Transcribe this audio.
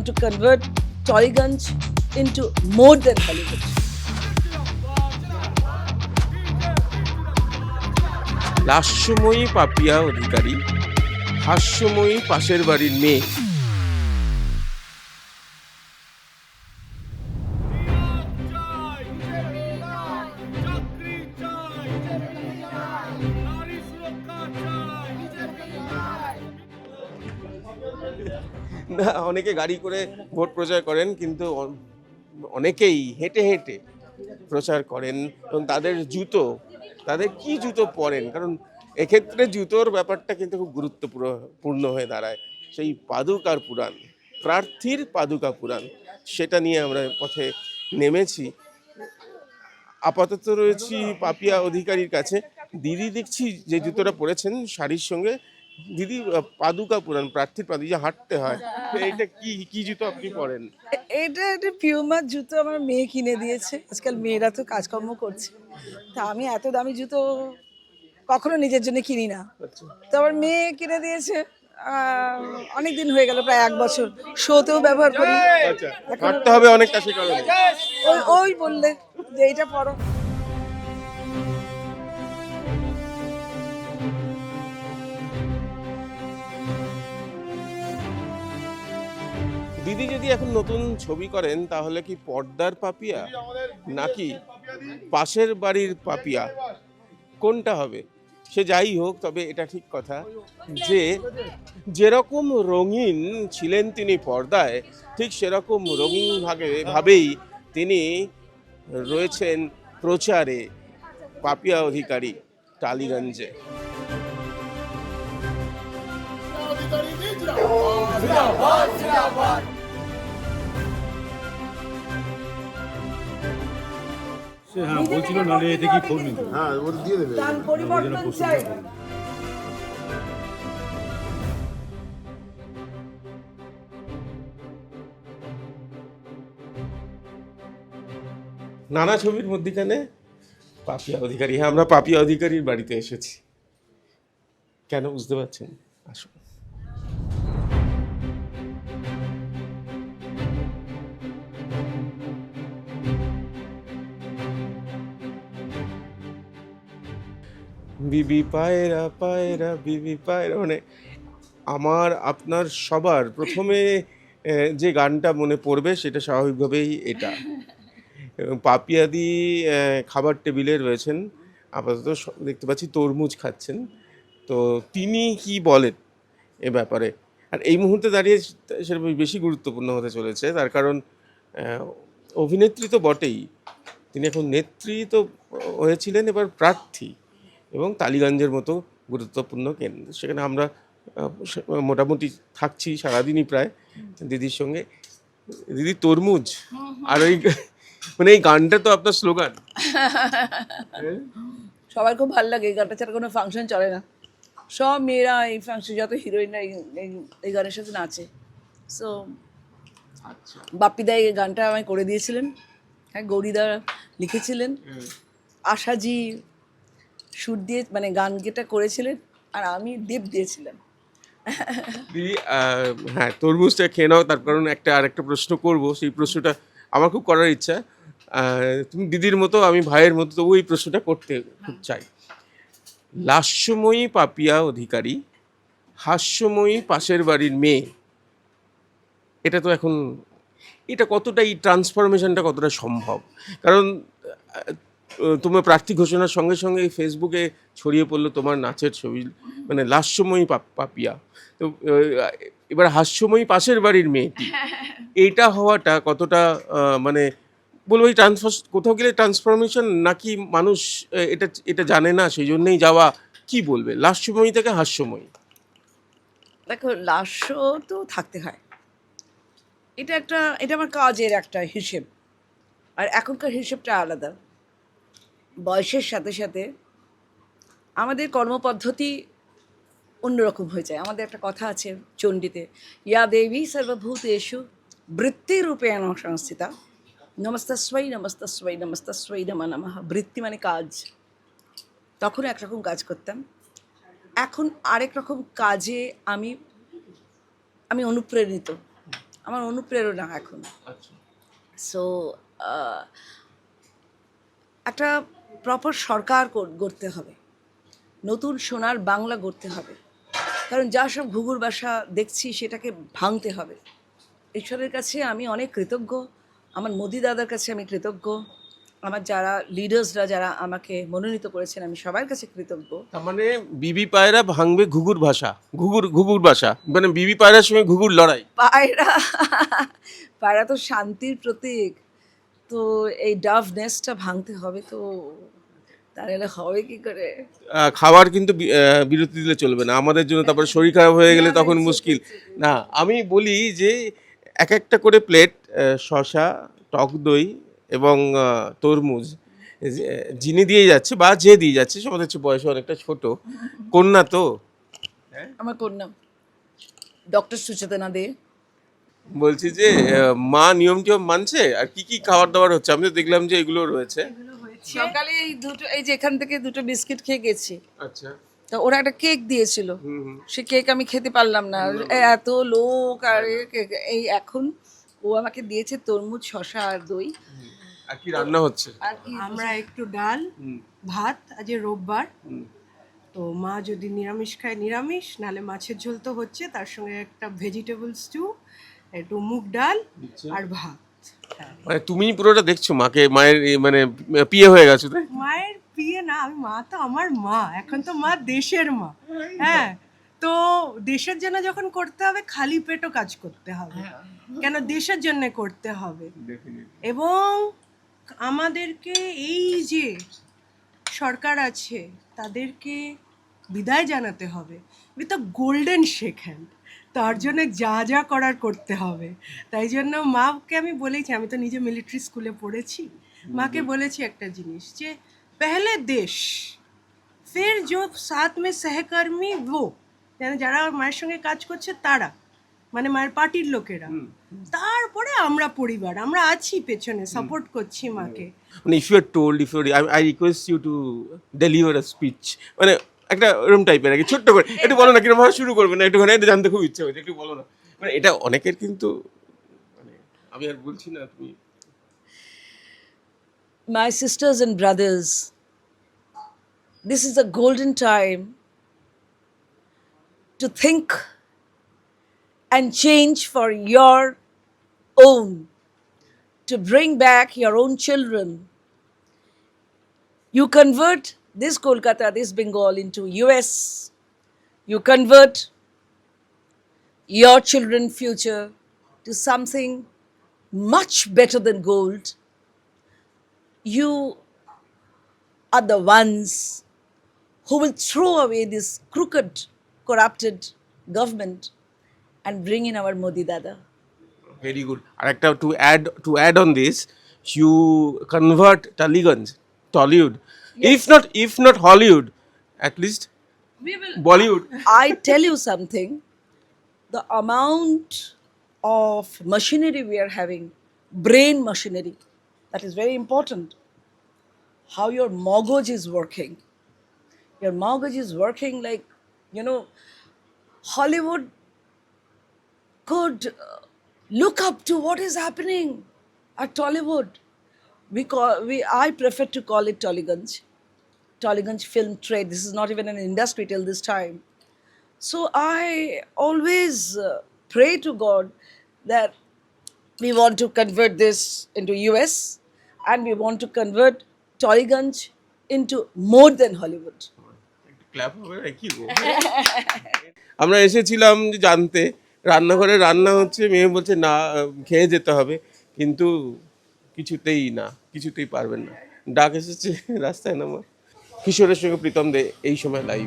want to convert Tollygunj into more than Hollywood. লাস্যময়ী Papiya অধিকারী, হাস্যময়ী পাশের বাড়ির মেয়ে। না, অনেকে গাড়ি করে ভোট প্রচার করেন, কিন্তু অনেকেই হেঁটে হেঁটে প্রচার করেন এবং তাদের কি জুতো পরেন, কারণ এক্ষেত্রে জুতোর ব্যাপারটা কিন্তু খুব গুরুত্বপূর্ণ হয়ে দাঁড়ায়। সেই পাদুকার পুরাণ, প্রার্থীর পাদুকা পুরাণ, সেটা নিয়ে আমরা পথে নেমেছি। আপাতত রয়েছি পাপিয়া অধিকারীর কাছে। দিদি দেখছি যে জুতোটা পরেছেন শাড়ির সঙ্গে, দিদি পাদুকা পুরাণ, প্রার্থীর পাদু যে হাঁটতে হয়, এটা কি জুতো আপনি পরেন? এটা একটা পিউমার জুতো আমার মেয়ে কিনে দিয়েছে। আজকাল মেয়েরা তো কাজকর্ম করছে, তা আমি এত দামি জুতো কখনো নিজের জন্য কিনি না। তো আমার মেয়ে কিনে দিয়েছে, অনেক দিন হয়ে গেল, প্রায় 1 বছর। শোতেও ব্যবহার করি। আচ্ছা, হাঁটতে হবে অনেকটা, সে কারণে ওই বললে যে এইটা পরো। দিদি যদি এখন নতুন ছবি করেন, তাহলে কি পর্দার পাপিয়া নাকি পাশের বাড়ির পাপিয়া, কোনটা হবে? সে যাই হোক, তবে এটা ঠিক কথা যে যেরকম রঙিন ছিলেন তিনি পর্দায়, ঠিক সেরকম রঙিন ভাবেই তিনি রয়েছেন প্রচারে। পাপিয়া অধিকারী টালিগঞ্জে। হ্যাঁ বলছিল, নাহলে এতে কি খোঁজ নিত। হ্যাঁ, ও দিয়ে দেবে। গান পরিবর্তন চাই। নানা ছবির মধ্যিখানে পাপিয়া অধিকারী। হ্যাঁ, আমরা পাপিয়া অধিকারীর বাড়িতে এসেছি। কেন বুঝতে পারছেন? আসুন। বিবি পায়রা পায়রা বিবি পায়রা, মানে আমার আপনার সবার প্রথমে যে গানটা মনে পড়বে সেটা স্বাভাবিকভাবেই এটা। এবং পাপিয়াদি খাবার টেবিলে রয়েছেন, আপাতত দেখতে পাচ্ছি তরমুজ খাচ্ছেন। তো তিনি কি বলেন এ ব্যাপারে, আর এই মুহূর্তে দাঁড়িয়ে সেটা বেশি গুরুত্বপূর্ণ হতে চলেছে। তার কারণ অভিনেত্রী তো বটেই, তিনি এখন নেত্রী তো হয়েছিলেন, এবার প্রার্থী, এবং টালিগঞ্জের মতো গুরুত্বপূর্ণ কেন্দ্র। সেখানে আমরা মোটামুটি থাকছি সারাদিনই প্রায় দিদির সঙ্গে। দিদি, তরমুজ আর ওই মানে এই গানটা তো আপনার স্লোগান। সবার খুব ভালো লাগে এই গানটা ছাড়া কোনো ফাংশন চলে না। সব মেয়েরা এই ফাংশন, যত হিরোইনরা এই গানের সাথে নাচে। সো বাপ্পিদা এই গানটা আমায় করে দিয়েছিলেন, হ্যাঁ, গৌরীদা লিখেছিলেন, আশাজি সুর দিয়ে মানে গান যেটা করেছিলেন, আর আমি দীপ দিয়েছিলাম। দিদি, হ্যাঁ, তরমুজটা খেয়ে নাও, তার কারণ আরেকটা প্রশ্ন করব। সেই প্রশ্নটা আমার খুব করার ইচ্ছা। তুমি দিদির মতো, আমি ভাইয়ের মতো, তবু এই প্রশ্নটা করতে খুব চাই। লাস্যময়ী পাপিয়া অধিকারী, হাস্যময়ী পাশের বাড়ির মেয়ে, এটা তো এখন এটা কতটা, এই ট্রান্সফরমেশনটা কতটা সম্ভব? কারণ তোমার প্রার্থী ঘোষণার সঙ্গে সঙ্গে ফেসবুকে ছড়িয়ে পড়লো তোমার নাচের ছবি, মানে লাস্যময়ী পাপিয়া। তো এবার হাস্যময়ী পাশের বাড়ির মেয়েটি, এইটা হওয়াটা কতটা মানে বলবো এই কোথাও গেলে ট্রান্সফরমেশন, নাকি মানুষ এটা জানে না সেই জন্যই যাওয়া, কি বলবে লাস্যময়ী থেকে হাস্যময়ী? দেখো, লাস্য তো থাকতে হয়, এটা আমার কাজের একটা হিসেব। আর এখনকার হিসেবটা আলাদা। বয়সের সাথে সাথে আমাদের কর্মপদ্ধতি অন্যরকম হয়ে যায়। আমাদের একটা কথা আছে চণ্ডীতে, ইয়া দেবী সর্বভূতেষু বৃত্তিরূপেণ সংস্থিতা, নমস্তস্মৈ নমস্তস্মৈ নমস্তস্মৈ নমঃ নমঃ। বৃত্তি মানে কাজ। তখন একরকম কাজ করতাম, এখন আরেক রকম কাজে আমি অনুপ্রেরিত। আমার অনুপ্রেরণা এখন। আচ্ছা। সো একটা প্রপার সরকার গড়তে হবে, নতুন সোনার বাংলা গড়তে হবে, কারণ যা সব ঘুঘুর বাসা দেখছি সেটাকে ভাঙতে হবে। ঈশ্বরের কাছে আমি অনেক কৃতজ্ঞ, আমার মোদি দাদার কাছে আমি কৃতজ্ঞ, আমার যারা লিডার্সরা যারা আমাকে মনোনীত করেছেন আমি সবার কাছে কৃতজ্ঞ। তার মানে বিবি পায়রা ভাঙবে ঘুঘুর ভাষা, ঘুঘুর ভাষা, মানে বিবি পায়রার সঙ্গে ঘুঘুর লড়াই। পায়রা পায়রা তো শান্তির প্রতীক, তো এই ডাভ নেস্টটা ভাঙতে হবে, তো তাহলে হবে কি করে? খাবার কিন্তু বিরতি দিলে চলবে না আমাদের জন্য, তারপরে শরীর খারাপ হয়ে গেলে তখন মুশকিল। না, আমি বলি যে এক একটা করে প্লেট শসা, টক দই এবং তরমুজ যিনি দিয়ে যাচ্ছে বা যে দিয়ে যাচ্ছে সে আমাদের হচ্ছে বয়সে অনেকটা ছোট, কন্যা তো। আমার কন্যা ডক্টর সুচেতনা দে। বলছি যে মা নিয়ম টিয়ম মানছে, আর কি কি খাবার দাবার হচ্ছে? আমি তো দেখলাম যে এগুলো রয়েছে। সকালে এই দুটো, এই যে এখান থেকে দুটো বিস্কিট খেয়ে গেছি, আচ্ছা। তো ওরা একটা কেক দিয়েছিল, সে কেক আমি খেতে পারলাম না, এত লোক আর এই এখন ও আমাকে দিয়েছে তরমুজ, শসা আর দই। আর কি রান্না হচ্ছে? আর কি আমরা একটু ডাল, ভাত, আজ রোববার, তো মা যদি নিরামিষ খায় নিরামিষ, নালে মাছের ঝোল তো হচ্ছে, তার সঙ্গে একটা ভেজিটেবল স্টু, একটু মুগ ডাল আর ভাত। মানে তুমি পুরোটা দেখছো মাকে, মায়ের মানে পিয়ে হয়ে গেছো তাই? মায়ের বিয়ে না, আমি মা তো আমার মা, এখন তো মা দেশের মা। হ্যাঁ, তো দেশের জন্য যখন করতে হবে খালি পেটও কাজ করতে হবে, কেন দেশের জন্য করতে হবে। এবং আমাদেরকে এই যে সরকার আছে তাদেরকে বিদায় জানাতে হবে with a golden shake hand, তার জন্য যা যা করার করতে হবে। তাই জন্য মাকে আমি বলেছি, আমি তো নিজে মিলিটারি স্কুলে পড়েছি, মাকে বলেছি একটা জিনিস যে পেহলে দেশ ফির जो साथ में सहकर्मी वो, মানে যারা মায়ের সঙ্গে কাজ করছে তারা, মানে মায়ের পার্টির লোকেরা, তারপরে আমরা পরিবার, আমরা আছি পেছনে, সাপোর্ট করছি মাকে। মানে if you are told, if you I request you to deliver a speech, মানে একটা এরকম টাইপের আর কি, ছোট্ট করে একটু বলো না, কিরকম ভাবে শুরু করবে না একটুখানি, এটা জানতে খুব ইচ্ছে হয়েছে, একটু বলো না। মানে এটা অনেকের কিন্তু, মানে আমি আর বলছি না, তুমি। My sisters and brothers, this is a golden time to think and change for your own, to bring back your own children. You convert this Kolkata, this Bengal into US. You convert your children's future to something much better than gold. You are the ones who will throw away this crooked, corrupted government and bring in our Modi Dada. Very good. আর একটা to add on this, you convert Tollygunge, Tollywood, if not Hollywood, at least Bollywood. I tell you something, the amount of machinery we are having, brain machinery, that is very important. How your mortgage is working. Your mortgage is working like, you know, Hollywood could look up to what is happening at Tollywood. I prefer to call it Tollygunj Film Trade. This is not even an industry till this time. So I always pray to God that we want to convert this into US, and we want to convert Tollygunj into more than Hollywood. Clap হবে না কি গো? আমরা এসেছিলাম যে জানতে, রান্নাঘরে রান্না হচ্ছে, মেয়ে বলছে না খেয়ে যেতে হবে, কিন্তু কিছুতেই পারবেন না। ডাক এসেছে রাস্তায় নামা। কিশোরের সঙ্গে প্রীতম দে এই সময় লাইভ।